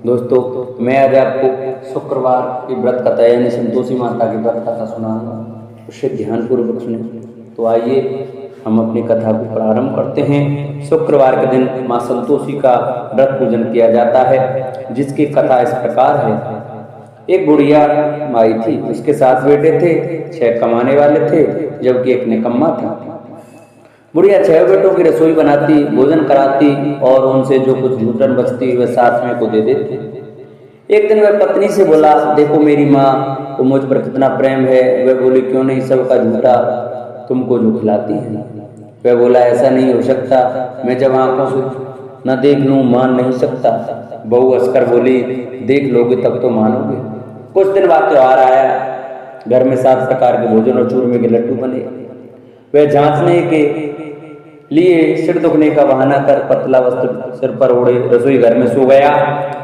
दोस्तों, मैं आज आपको शुक्रवार की व्रत कथा यानी संतोषी माता की व्रत कथा सुनाऊंगा। उसे ध्यानपूर्वक सुने। तो आइए हम अपनी कथा को प्रारंभ करते हैं। शुक्रवार के दिन माँ संतोषी का व्रत पूजन किया जाता है, जिसकी कथा इस प्रकार है। एक बुढ़िया माई थी, उसके 7 बेटे थे। 6 कमाने वाले थे, जबकि एक निकम्मा था। बुढ़िया 6 बेटों की रसोई बनाती, भोजन कराती और उनसे जो कुछ झूठन बचती वह 7वें को दे देती। एक दिन वह पत्नी से बोला, देखो मेरी माँ को मुझ पर कितना प्रेम है। वह बोली, क्यों नहीं, सबका झूठा तुमको जो खिलाती है। वह बोला, ऐसा नहीं हो सकता, मैं जब आंखों से न देख लूं मान नहीं सकता। बहू हंसकर बोली, देख लोगे तब तो मानोगे। कुछ दिन बाद त्योहार आया। घर में 7 प्रकार के भोजन और चूरमे के लड्डू बने। वह जांचने के लिए सिर दुखने का बहाना कर पतला वस्त्र सिर पर ओढ़े रसोई घर में सो गया।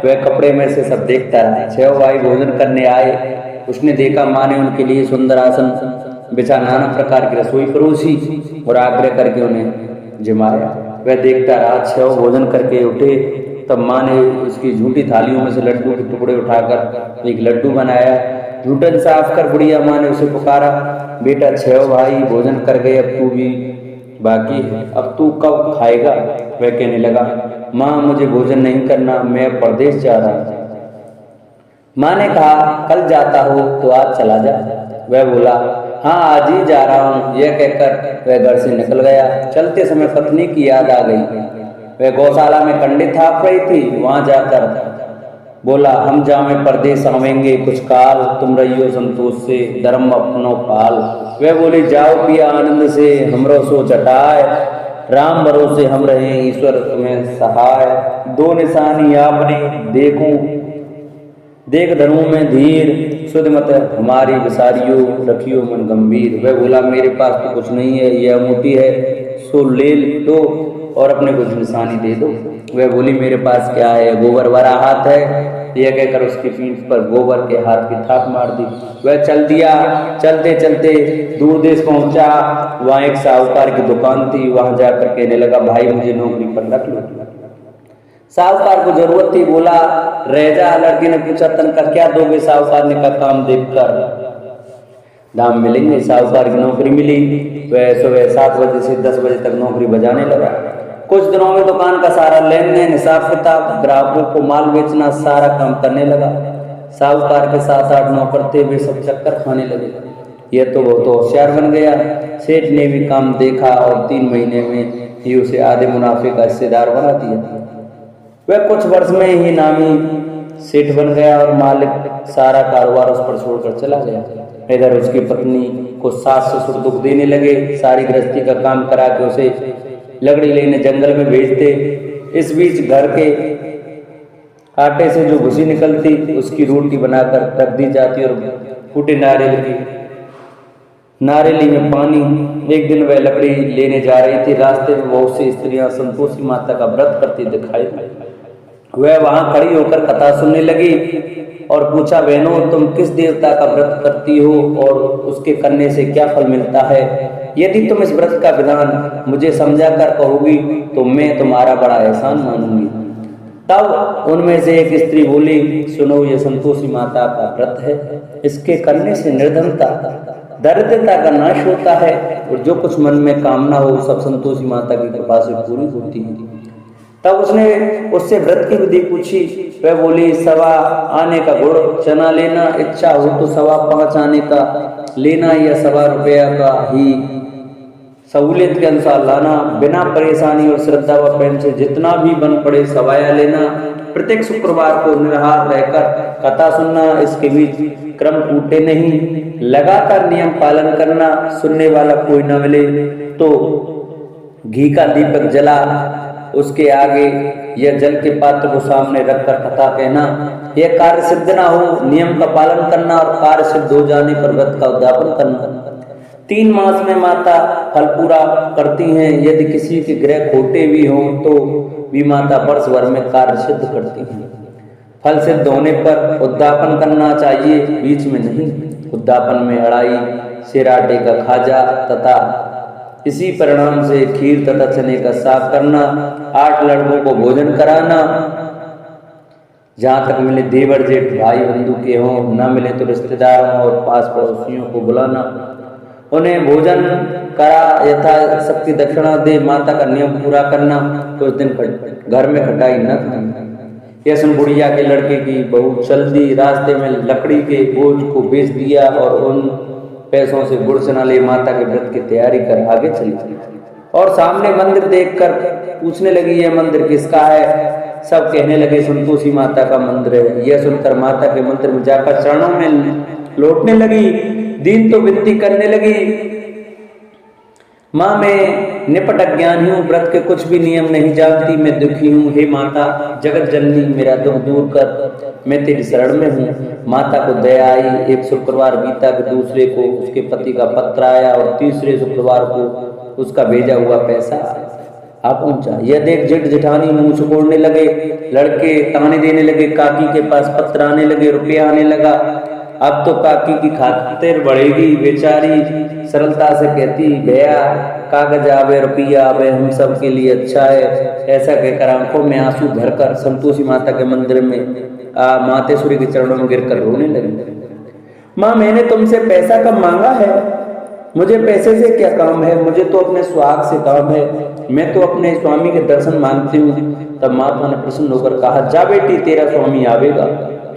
वह कपड़े में से सब देखता रहा। 6 भाई भोजन करने आए। उसने देखा माँ ने उनके लिए सुंदर आसन बिछा नाना प्रकार की रसोई परोसी और आग्रह करके उन्हें जिमाया। वह देखता रहा। 6 भोजन करके उठे, तब माँ ने उसकी झूठी थालियों में से लड्डू के टुकड़े उठाकर एक लड्डू बनाया। झूठन साफ कर बुढ़िया माँ ने उसे पुकारा, बेटा 6 भाई भोजन कर गए, अब तू भी बाकी है, अब तू कब खाएगा। वह कहने लगा, माँ मुझे भोजन नहीं करना, मैं परदेश जा रहा हूँ। माँ ने कहा, कल जाता हो तो आज चला जा। वह बोला, हाँ आज ही जा रहा हूँ। यह कहकर वह घर से निकल गया। चलते समय पत्नी की याद आ गई। वह गौशाला में कंडे थाप रही थी। वहां जाकर बोला, हम जामे परदेश आवेंगे कुछ काल, तुम रहियो संतोष से धर्म अपनो पाल। वह बोली, जाओ पिया आनंद से हमरो सो चटाए, राम भरोसे हम रहे ईश्वर तुम्हें सहाय। 2 निशानी आपने देखूं देख धर्मों में धीर, सुध मत हमारी विसारियो रखियो मन गंभीर। वह बोला, मेरे पास तो कुछ नहीं है, यह मोटी है, सो ले लो और अपने कुछ निशानी दे दो। वह बोली, मेरे पास क्या है, गोबर भरा हाथ है। यह कहकर उसकी पीठ पर गोबर के हाथ की थाप मार दी। वह चल दिया। चलते चलते दूर देश पहुंचा। वहां एक साहूकार की दुकान थी। वहां जाकर कहने लगा, भाई मुझे नौकरी पर रख लो। साहूकार को जरूरत थी। बोला, रह जा। लड़के ने पूछा, तनख्वाह क्या दोगे। साहूकार ने कहा, काम देखकर दाम मिलेंगे। साहूकार की नौकरी मिली। वह सुबह 7 बजे से 10 बजे तक नौकरी बजाने लगा। कुछ दिनों में दुकान का सारा लेन देन, हिसाब किताब, ग्राहकों को माल बेचना, सारा काम करने लगा। साहूकार के 7-8 नौकर थे, वे सब चक्कर खाने लगे। यह तो बहुत होशियार बन गया। सेठ ने भी काम देखा और 3 महीने में ही उसे आधे मुनाफे का हिस्सेदार बना दिया। वह कुछ वर्ष में ही नामी सेठ बन गया और मालिक सारा कारोबार उस पर छोड़कर चला गया। इधर उसकी पत्नी को सास ससुर दुख देने लगे। सारी गृहस्थी का काम करा के उसे लकड़ी लेने जंगल में भेजते। इस बीच घर के आटे से जो भूसी निकलती उसकी रोटी बनाकर रख दी जाती और फूटे नारियल में पानी। एक दिन वह लकड़ी लेने जा रही थी। रास्ते में बहुत सी स्त्रियां संतोषी माता का व्रत करती दिखाई दी। वह वहां खड़ी होकर कथा सुनने लगी और पूछा, बहनों तुम किस देवता का व्रत करती हो और उसके करने से क्या फल मिलता है। यदि तुम इस व्रत का विधान मुझे समझा कर कहोगी तो मैं तुम्हारा बड़ा एहसान मानूंगी। तब उनमें से एक स्त्री बोली, सुनो, ये संतोषी माता का व्रत है। इसके करने से निर्धनता दरिद्रता का नाश होता है और जो कुछ मन में कामना हो सब संतोषी माता की कृपा से पूरी होती है। तब उसने उससे व्रत की विधि पूछी। वह बोली, 1.25 आने का गुड़ चना लेना, इच्छा हो तो 5.25 आने का लेना या 1.25 रुपया का ही सहूलियत के अनुसार लाना। बिना परेशानी और श्रद्धा व प्रेम से जितना भी बन पड़े सवाया लेना। प्रत्येक शुक्रवार को निराहार रहकर कथा सुनना, इसके बीच क्रम टूटे नहीं। लगातार नियम पालन करना। सुनने वाला कोई न मिले तो घी का दीपक जला उसके आगे यह जल के पात्र को सामने रखकर कथा कहना। यह कार्य सिद्ध ना हो, नियम का पालन करना और कार्य सिद्ध हो जाने पर व्रत का उद्यापन करना। 3 मास में माता फल पूरा करती हैं। यदि किसी के ग्रह खोटे भी हों तो भी माता वर्ष भर में कार्य सिद्ध करती हैं। फल सिद्ध होने पर उद्यापन करना चाहिए, बीच में नहीं। उद्यापन में अड़ाई, सिराटे का खाजा तथा इसी परिणाम से खीर तथा चने का साग करना। 8 लड़कों को भोजन कराना। जहाँ तक मिले देवर जेठ भाई बंधु के हों, न मिले तो रिश्तेदारों और पास पड़ोसियों को बुलाना, उन्हें भोजन करा, यथाशक्ति दक्षिणा दे, माता का नियम पूरा करना। उस दिन घर में खटाई न खाना। यह सुन बुढ़िया के लड़के की बहू चल दी, रास्ते में लकड़ी के बोझ को बेच दिया और उन पैसों से गुड़ चना ले माता के व्रत की तैयारी कर आगे चली और सामने मंदिर देखकर पूछने लगी, यह मंदिर किसका है? सब कहने लगे संतोषी माता का मंदिर है। यह सुनकर माता के मंदिर में जाकर चरणों में लौटने लगी, दीन तो विनती करने लगी, माँ मैं निपट अज्ञानी हूँ, व्रत के कुछ भी नियम नहीं जानती, मैं दुखी हूँ। हे माता जगत जननी मेरा दुख दूर कर, मैं तेरी शरण में हूँ। माता को दया आई। एक शुक्रवार बीता कि दूसरे को उसके पति का पत्र आया और तीसरे शुक्रवार को उसका भेजा हुआ पैसा आ पहुंचा। यह देख जेठ जेठानी मुंह छुपोड़ने लगे, लड़के ताने देने लगे, काकी के पास पत्र आने लगे, रुपया आने लगा। अब तो काकी की खातिर बढ़ेगी, बेचारी सरलता से कहती, भैया कागज आवे रुपया आवे हम सब के लिए अच्छा है। ऐसा कहकर आंखों में आंसू भरकर संतोषी माता के मंदिर में मातेश्वरी के चरणों में गिरकर रोने लगी। माँ मैंने तुमसे पैसा कब मांगा है? मुझे पैसे से क्या काम है? मुझे तो अपने सुहाग से काम है, मैं तो अपने स्वामी के दर्शन मांगती हूँ। तब माता ने प्रसन्न होकर कहा, जा बेटी तेरा स्वामी आवेगा।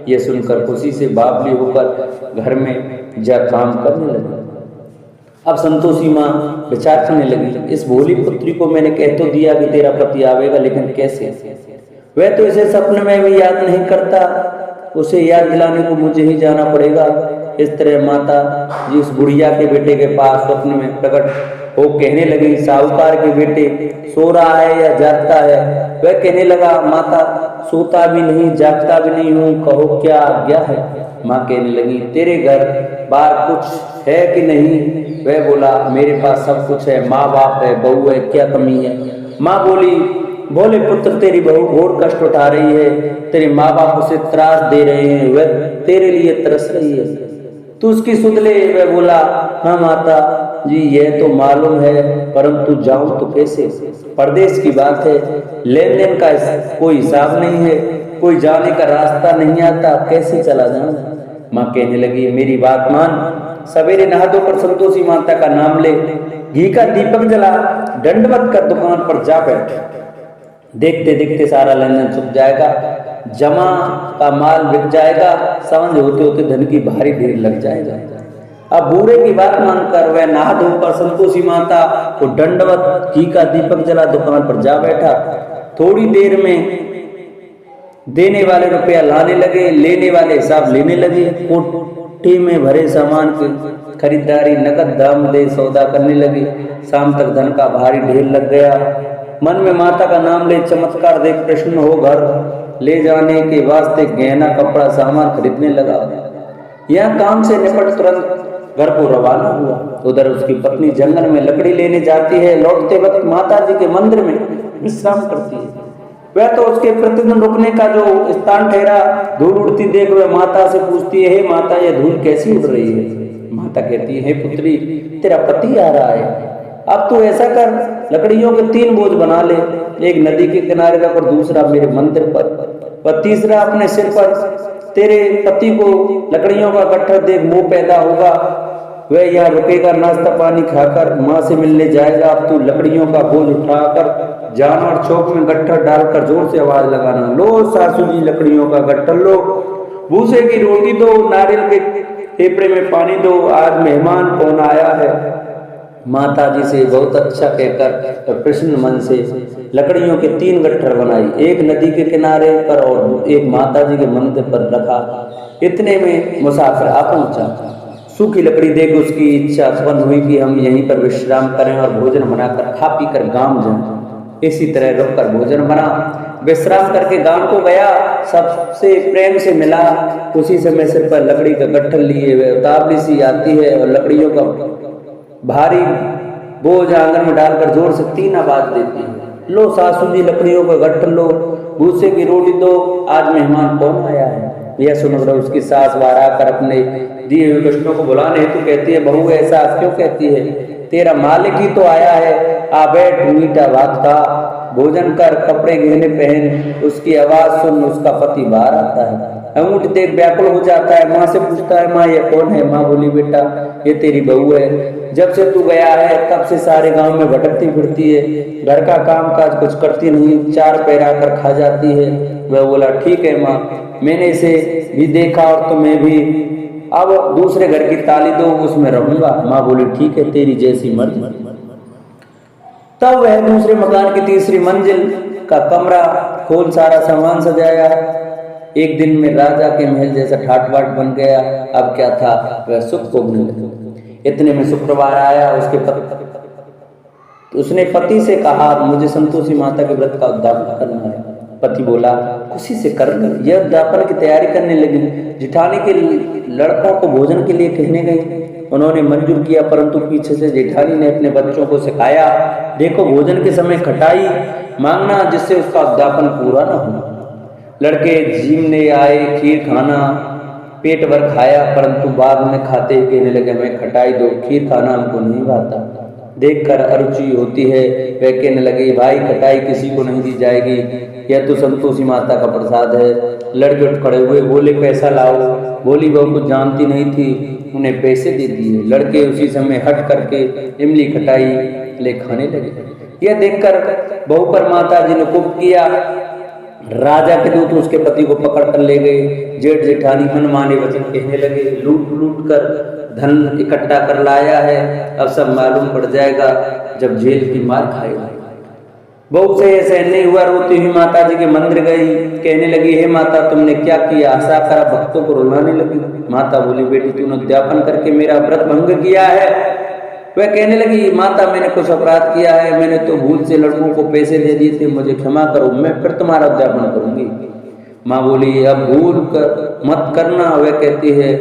यह सुनकर खुशी से बावली होकर घर में जा काम करने लगी। अब संतोषी माँ विचार करने लगी, इस भोली पुत्री को मैंने कह तो दिया कि तेरा पति आवेगा, लेकिन कैसे? वह तो इसे सपने में भी याद नहीं करता, उसे याद दिलाने को मुझे ही जाना पड़ेगा। इस तरह माता जी उस बुढ़िया के बेटे के पास स्वप्न में प्रकट हो कहने लगी, साहूकार के बेटे सो रहा है या जागता है? वह कहने लगा, माता सोता भी नहीं जागता भी नहीं हूँ, कहो क्या आज्ञा है? माँ कहने लगी, तेरे घर बार कुछ है कि नहीं? वह बोला, मेरे पास सब कुछ है, माँ बाप है, बहू है, क्या कमी है? माँ बोली, बोले पुत्र तेरी बहू घोर कष्ट उठा रही है, तेरे माँ बाप उसे त्रास दे रहे हैं, वह तेरे लिए तरस रही है, तू उसकी सुध ले। वह बोला, हाँ माता जी यह तो मालूम है, परंतु जाऊं तो कैसे? परदेश की बात है, लेन देन का कोई हिसाब नहीं है, कोई जाने का रास्ता नहीं आता, कैसे चला जाऊं? माँ कहने लगी, मेरी बात मान, सवेरे नहा धोकर संतोषी माता का नाम ले, घी का दीपक जला, दंडवत कर दुकान पर जा बैठ। देखते देखते सारा लेनदेन छुप जाएगा, जमा का माल बिक जाएगा, सांझ होते होते धन की भारी ढेर लग जाएगा। अब बूढ़े की बात मानकर वह नहा धोकर संतोषी माता को दंडवत घी का दीपक जला दुकान पर जा बैठा। थोड़ी देर में देने वाले रुपया लाने लगे, लेने वाले हिसाब लेने लगे। कोठी में भरे सामान की खरीदारी नकद दाम दे सौदा करने लगे। शाम तक धन का भारी ढेर लग गया। मन में माता का नाम ले चमत्कार देख प्रसन्न हो घर ले जाने के वास्ते गहना कपड़ा सामान खरीदने लगा। यह काम से निपट तुरंत घर को रवाना हुआ। उधर उसकी पत्नी जंगल में लकड़ी लेने जाती है। लौटते वक्त माता जी के मंदिर में विश्राम करती है। वह तो उसके प्रतिदिन रुकने का जो स्थान ठहरा, धूल उड़ती देख वह माता से पूछती है, हे माता यह धूल कैसी उड़ रही है? माता कहती है, पुत्री तेरा पति आ रहा है, अब तू ऐसा कर, लकड़ियों के 3 बोझ बना ले, एक नदी के किनारे रख और दूसरा मेरे मंदिर पर व तीसरा अपने सिर पर। तेरे पति को लकड़ियों का गट्ठर देख मोह पैदा होगा, वह यहाँ रुकेगा, नाश्ता पानी खाकर माँ से मिलने जाएगा। अब तू लकड़ियों का बोझ उठाकर जाना और चौक में गट्ठर डालकर जोर से आवाज लगाना, लो सासू जी लकड़ियों का गट्ठर लो, भूसे की रोटी दो, नारियल के टेपड़े में पानी दो, आज मेहमान कौन आया है। माता जी से बहुत अच्छा कहकर प्रसन्न मन से लकड़ियों के 3 गट्ठर बनाई, एक नदी के किनारे पर और एक माता जी के मंदिर पर रखा। इतने में मुसाफिर आ पहुंचा। सूखी लकड़ी देख उसकी इच्छा उत्पन्न हुई कि हम यहीं पर विश्राम करें और भोजन बनाकर खा पी कर गांव जाएं। इसी तरह रुककर भोजन बना, विश्राम करके गांव को गया, सबसे प्रेम से मिला। उसी समय सिर पर लकड़ी का गट्ठर लिए वे उतावली सी आती है और लकड़ियों का भारी बोझ आंगन में डालकर जोर से 3 आवाज देती है, लो सासू जी लकड़ियों का गट्ठर लो, भूसे की रोटी दो, आज मेहमान कौन आया है। यह सुनकर उसकी सास बाहर आकर अपने दिए हुए कृष्णों को बुलाने हेतु कहती है, बहू ऐसा क्यों कहती है, तेरा मालिक ही तो आया है, आ बैठ मीठा भात खा, भोजन कर, कपड़े गहने पहन। उसकी आवाज सुन उसका पति बाहर आता है। अंगूठी देख व्याकुल हो जाता है, माँ से पूछता है माँ ये कौन है? माँ बोली बेटा ये तेरी बहू है, जब से तू गया है तब से सारे गांव में भटकती फिरती है, घर का काम काज कुछ करती नहीं, चार पैरा कर खा जाती है। वह बोला ठीक है माँ, मैंने इसे भी देखा और तुम्हें भी, अब दूसरे घर की ताली दो उसमें रहूंगा। माँ बोली ठीक है तेरी जैसी मर्जी। तब वह दूसरे मकान की तीसरी मंजिल का कमरा खोल सारा सामान सजाया। एक दिन में राजा के महल जैसा ठाट बाट बन गया। अब क्या था, वह सुख को भूल गया। इतने में शुक्रवार आया। उसने पति से कहा मुझे संतोषी माता के व्रत का उद्यापन करना है। पति बोला खुशी से कर। यह उद्यापन की तैयारी करने लगी। जिठानी के लड़कों को भोजन के लिए कहने गई। उन्होंने मंजूर किया, परंतु पीछे से जेठानी ने अपने बच्चों को सिखाया देखो भोजन के समय खटाई मांगना जिससे उसका उद्यापन पूरा न हो। लड़के जीमने आए, खीर खाना, पेट भर खाया, परंतु बाद में खाते ही कहने लगे हमें खटाई दो, खीर खाना हमको नहीं भाता। देखकर अरुचि होती है। वह कहने लगे भाई खटाई किसी को नहीं दी जाएगी, यह तो संतोषी माता का प्रसाद है। लड़के उठ खड़े हुए, बोले पैसा लाओ। बोली बहू कुछ जानती नहीं थी, उन्हें पैसे दे दिए। लड़के उसी समय हट करके इमली खटाई ले खाने लगे। यह देखकर बहू पर माता जी ने कुप किया। राजा के दूत उसके पति को पकड़ कर ले गए। जेठ जेठानी मनमाने वचन कहने लगे, लूट लूट कर धन इकट्ठा कर लाया है, अब सब मालूम पड़ जाएगा जब जेल की मार खाएगा। बहू से ऐसे नहीं हुआ, रोती हुई माता जी के मंदिर गई। कहने लगी हे माता तुमने क्या किया? आशा करा भक्तों को रुलाने लगी। माता बोली बेटी तूने उद्यापन करके मेरा व्रत भंग किया है। वह कहने लगी माता मैंने कुछ अपराध किया है, मैंने तो भूल से लड़कों को पैसे दे दिए थे, मुझे क्षमा करो, मैं फिर तुम्हारा उद्यापन करूंगी। माँ बोली अब भूल कर मत करना। वह कहती है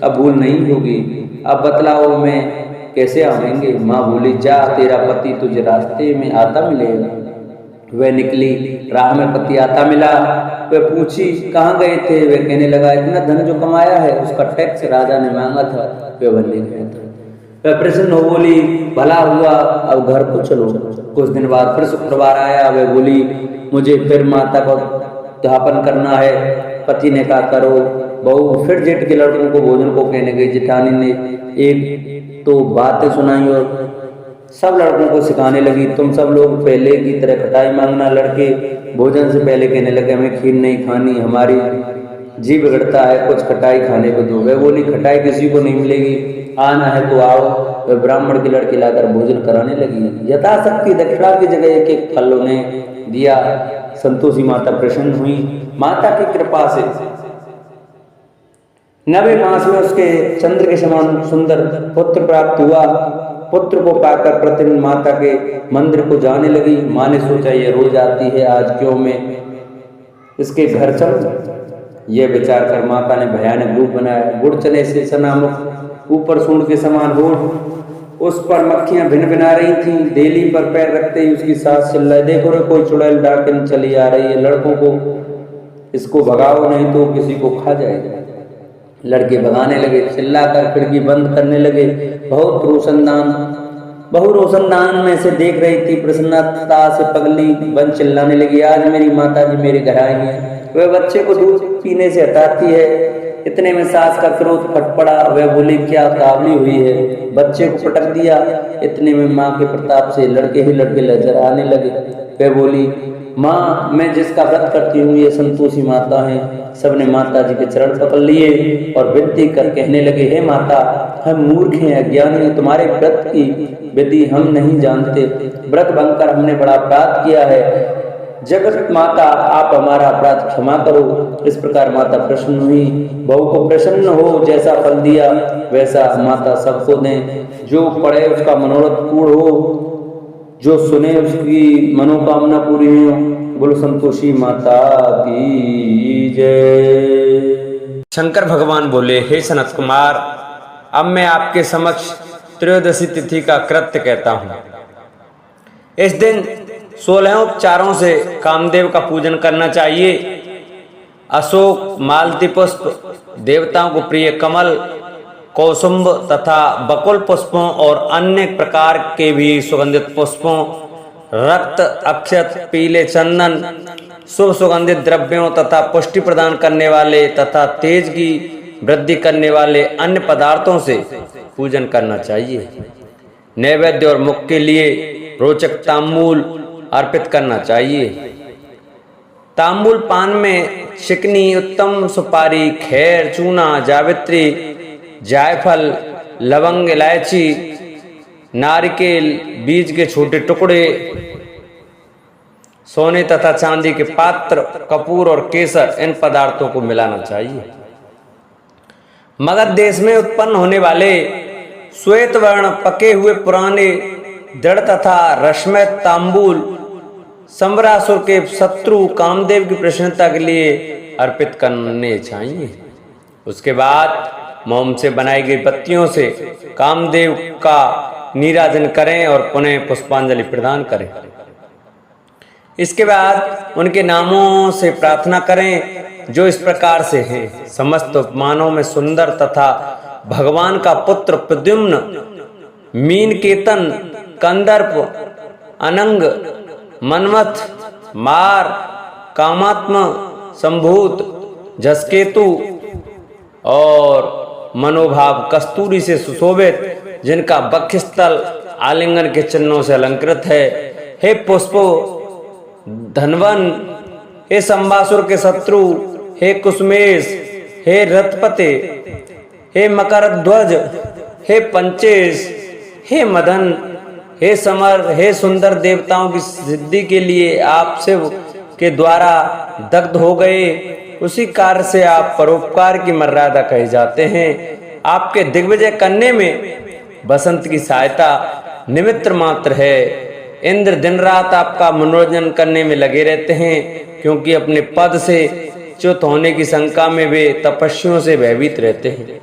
अब भूल नहीं होगी, अब बतलाओ मैं कैसे आवेंगे? माँ बोली जा तेरा पति तुझे रास्ते में आता मिलेगा। वह निकली, राह में पति आता मिला। वह पूछी कहाँ गए थे? वह कहने लगा इतना धन जो कमाया है उसका टैक्स राजा ने मांगा था, वह भरने गया था। वह प्रसन्न हो बोली भला हुआ, अब घर को चलो। कुछ दिन बाद फिर शुक्रवार आया। वह बोली मुझे फिर माता का उद्यापन करना है। पति ने कहा करो। बहू फिर जेठ के लड़कों को भोजन को कहने गई। जेठानी ने एक तो बातें सुनाई और सब लड़कों को सिखाने लगी तुम सब लोग पहले की तरह खटाई मांगना। लड़के भोजन से पहले कहने लगे हमें खीर नहीं खानी, हमारी जी बिगड़ता है, कुछ खटाई खाने को दो। वह बोली खटाई किसी को नहीं मिलेगी, आना है तो आओ। वह ब्राह्मण की लड़की लाकर भोजन कराने लगी। यथाशक्ति दक्षिणा की जगह एक एक फल उन्हें दिया। संतोषी माता प्रसन्न हुई। माता की कृपा से 90 मास में उसके चंद्र के समान सुंदर पुत्र प्राप्त हुआ। पुत्र को पाकर प्रतिदिन माता के मंदिर को जाने लगी। माँ ने सोचा ये रोज आती है, आज क्यों मैं इसके घर चलूं? यह विचार कर माता ने भयानक रूप बनाया। गुड़ चने से सना मुख, ऊपर सूंड के समान होठ, उस पर मक्खियां भिन भिना रही थीं। देली पर पैर रखते ही उसकी सास चिल्लाई देखो रे कोई चुड़ैल डाकिन चली आ रही है, लड़कों को इसको भगाओ नहीं तो किसी को खा जाएगा। लड़के भगाने लगे, चिल्लाकर खिड़की बंद करने लगे। बहु रोशनदान में से देख रही थी। प्रसन्नता से पगली बन चिल्लाने लगी आज मेरी माता जी मेरे घर आई है। वह बच्चे को दूध पीने से हटाती है। इतने में सास का क्रोध फट पड़ा। वह बोली क्या काबली हुई है, बच्चे को पटक दिया। इतने में माँ के प्रताप से लड़के ही लड़के नजर आने लगे। वह बोली माँ मैं जिसका व्रत करती हूँ ये संतोषी माता है। सबने माता जी के चरण पकड़ लिए और विनती कर कहने लगे हे माता हम मूर्ख हैं, अज्ञानी हैं, तुम्हारे व्रत की विधि हम नहीं जानते, व्रत भंग कर हमने बड़ा अपराध किया है। जगत माता आप हमारा अपराध क्षमा करो। इस प्रकार माता प्रसन्न हुई। बहू को प्रसन्न हो, जैसा फल दिया वैसा माता सबको दें। जो पढ़े उसका मनोरथ पूर्ण हो, जो सुने उसकी मनोकामना पूरी हो। बोलो संतोषी माता की जय। शंकर भगवान बोले हे सनत कुमार अब मैं आपके समक्ष त्रयोदशी तिथि का कृत्य कहता हूँ। इस दिन 16 उपचारों से कामदेव का पूजन करना चाहिए। अशोक, मालती पुष्प, देवताओं को प्रिय कमल, कौसुंभ तथा बकुल पुष्पों और अन्य प्रकार के भी सुगंधित पुष्पों, रक्त अक्षत, पीले चंदन, शुभ सुगंधित द्रव्यों तथा पुष्टि प्रदान करने वाले तथा तेज की वृद्धि करने वाले अन्य पदार्थों से पूजन करना चाहिए। नैवेद्य और मुख के लिए रोचक तांबूल अर्पित करना चाहिए। तांबूल पान में चिकनी, उत्तम सुपारी, खैर, चूना, जावित्री, जायफल, लवंग, इलायची, नारिकेल, बीज के छोटे टुकड़े, सोने तथा चांदी के पात्र, कपूर और केसर, इन पदार्थों को मिलाना चाहिए। मगध देश में उत्पन्न होने वाले श्वेत वर्ण पके हुए पुराने दृढ़ तथा रश्मय तांबूल संवरासुर के शत्रु कामदेव की प्रसन्नता के लिए अर्पित करने चाहिए। उसके बाद मोम से बनाई गई बत्तियों से कामदेव का नीराजन करें और पुनः पुष्पांजलि प्रदान करें। इसके बाद उनके नामों से प्रार्थना करें जो इस प्रकार से हैं। समस्त उपमानों में सुंदर तथा भगवान का पुत्र प्रद्युम्न, मीनकेतन, कंदर्प, अनंग, मनमथ, मार, कामात्म, संभूत, जसकेतु और मनोभाव कस्तूरी से सुशोभित, जिनका वक्षस्थल आलिंगन के चिन्हों से अलंकृत है। हे पुष्पो धनवन, हे संबासुर के शत्रु, हे कुसुमेश, हे रथपते, हे मकरध्वज, हे पंचेश, हे मदन, हे समर, हे सुंदर, देवताओं की सिद्धि के लिए आप शिव के द्वारा दग्ध हो गए, उसी कार्य से आप परोपकार की मर्यादा कहे जाते हैं। आपके दिग्विजय करने में बसंत की सहायता निमित्त मात्र है। इंद्र दिन रात आपका मनोरंजन करने में लगे रहते हैं, क्योंकि अपने पद से च्युत होने की शंका में वे तपस्वियों से भयभीत रहते हैं।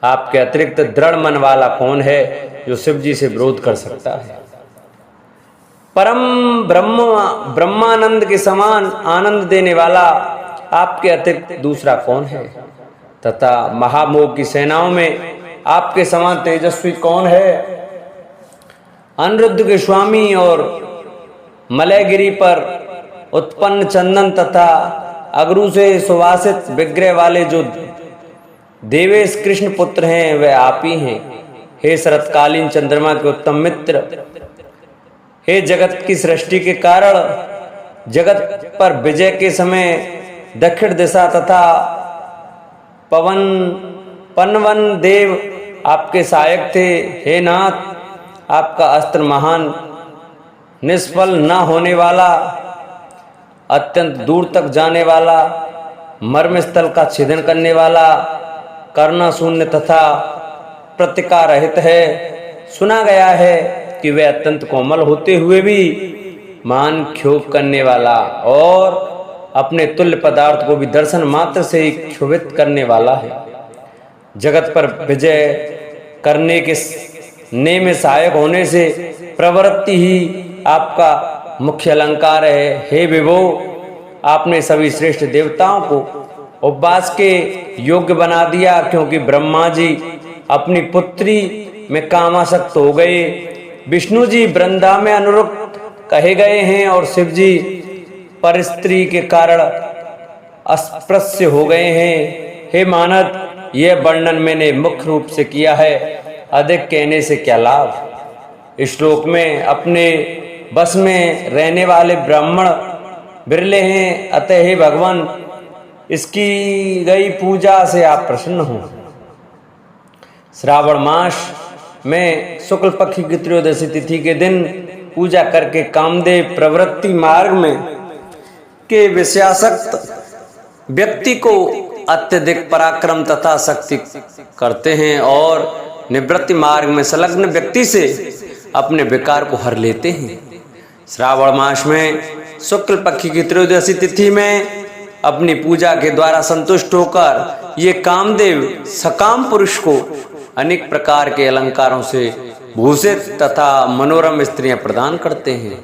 आपके अतिरिक्त दृढ़ मन वाला कौन है जो शिव जी से विरोध कर सकता है? परम ब्रह्मानंद के समान आनंद देने वाला आपके अतिरिक्त दूसरा कौन है? तथा महामोह की सेनाओं में आपके समान तेजस्वी कौन है? अनिरुद्ध के स्वामी और मलयगिरी पर उत्पन्न चंदन तथा अगरू से सुवासित विग्रह वाले जो देवेश कृष्ण पुत्र हैं वे आप ही हैं। हे शरतकालीन चंद्रमा के उत्तम मित्र, हे जगत की सृष्टि के कारण, जगत पर विजय के समय दक्षिण दिशा तथा पनवन देव आपके सहायक थे। हे नाथ, आपका अस्त्र महान, निष्फल न होने वाला, अत्यंत दूर तक जाने वाला, मर्म स्थल का छेदन करने वाला, करना शून्य तथा प्रतिकार रहित है। सुना गया है कि वे अत्यंत कोमल होते हुए भी मान क्षोभ करने वाला और अपने तुल्य पदार्थ को भी दर्शन मात्र से ही क्षोभित करने वाला है। जगत पर विजय करने के ने में सहायक होने से प्रवृत्ति ही आपका मुख्य अलंकार है। हे विभो, आपने सभी श्रेष्ठ देवताओं को उपवास के योग्य बना दिया, क्योंकि ब्रह्मा जी अपनी पुत्री में कामासक्त हो गए, विष्णु जी वृंदा में अनुरक्त कहे गए हैं और शिव जी पर स्त्री के कारण अस्पृश्य हो गए हैं। हे मानद, यह वर्णन मैंने मुख्य रूप से किया है, अधिक कहने से क्या लाभ। इस श्लोक में अपने बस में रहने वाले ब्राह्मण बिरले हैं, अतः हे भगवान, इसकी गई पूजा से आप प्रसन्न हो। श्रावण मास में शुक्ल पक्ष की त्रयोदशी तिथि के दिन पूजा करके कामदेव प्रवृत्ति मार्ग में के विषयासक्त व्यक्ति को अत्यधिक पराक्रम तथा शक्ति करते हैं और निवृत्ति मार्ग में संलग्न व्यक्ति से अपने विकार को हर लेते हैं। श्रावण मास में शुक्ल पक्ष की त्रयोदशी तिथि में अपनी पूजा के द्वारा संतुष्ट होकर ये कामदेव सकाम पुरुष को अनेक प्रकार के अलंकारों से भूषित तथा मनोरम स्त्रियां प्रदान करते हैं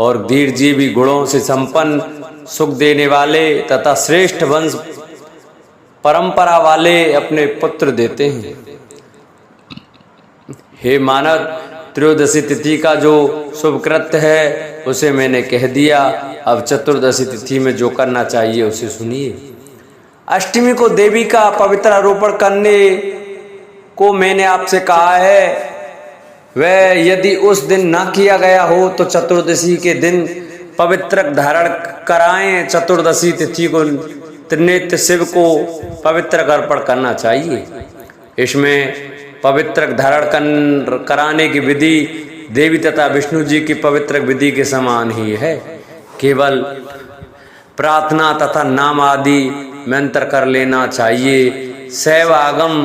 और दीर्घजीवी गुणों से संपन्न, सुख देने वाले तथा श्रेष्ठ वंश परंपरा वाले अपने पुत्र देते हैं। हे मानव, त्रयोदशी तिथि का जो शुभ कृत्य है उसे मैंने कह दिया। अब चतुर्दशी तिथि में जो करना चाहिए उसे सुनिए। अष्टमी को देवी का पवित्र आरोपण करने को मैंने आपसे कहा है। वह यदि उस दिन ना किया गया हो तो चतुर्दशी के दिन पवित्र धारण कराएं। चतुर्दशी तिथि को त्रिनेत्र शिव को पवित्र अर्पण करना चाहिए। इसमें पवित्र धारण कराने की विधि देवी तथा विष्णु जी की पवित्र विधि के समान ही है। केवल प्रार्थना तथा नाम आदि मंत्र कर लेना चाहिए। शैव आगम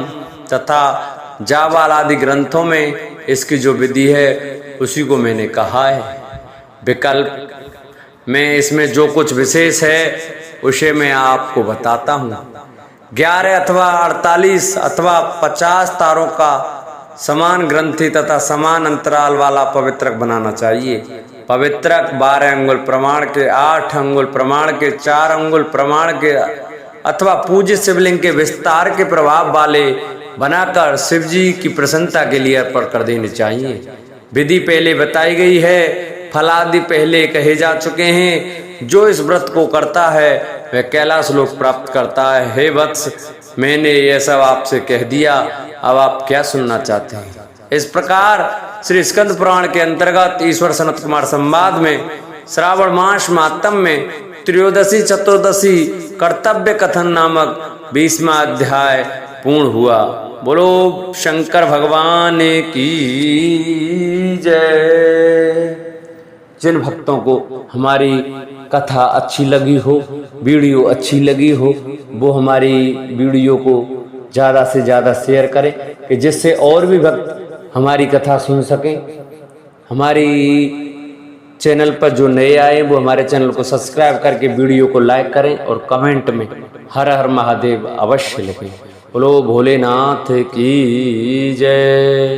तथा जाबाल आदि ग्रंथों में इसकी जो विधि है उसी को मैंने कहा है। विकल्प में इसमें जो कुछ विशेष है उसे मैं आपको बताता हूँ। 11 अथवा 48 अथवा 50 तारों का समान ग्रंथि तथा समान अंतराल वाला पवित्रक बनाना चाहिए। पवित्रक 12 अंगुल प्रमाण के, 8 अंगुल प्रमाण के, 4 अंगुल प्रमाण के अथवा पूज्य शिवलिंग के विस्तार के प्रभाव वाले बनाकर शिव जी की प्रसन्नता के लिए अर्पण कर देनी चाहिए। विधि पहले बताई गई है, फलादि पहले कहे जा चुके हैं। जो इस व्रत को करता है वह कैलाश लोक प्राप्त करता है। हे वत्स, मैंने यह सब आपसे कह दिया, अब आप क्या सुनना चाहते हैं? इस प्रकार श्री स्कंद पुराण के अंतर्गत ईश्वर सनत कुमार संवाद में श्रावण मास मातम में त्रयोदशी चतुर्दशी कर्तव्य कथन नामक 20वां अध्याय पूर्ण हुआ। बोलो शंकर भगवान की जय। जिन भक्तों को हमारी कथा अच्छी लगी हो, वीडियो अच्छी लगी हो, वो हमारी वीडियो को ज़्यादा से ज़्यादा शेयर करें कि जिससे और भी भक्त हमारी कथा सुन सकें। हमारी चैनल पर जो नए आए वो हमारे चैनल को सब्सक्राइब करके वीडियो को लाइक करें और कमेंट में हर हर महादेव अवश्य लिखें। बोलो भोलेनाथ की जय।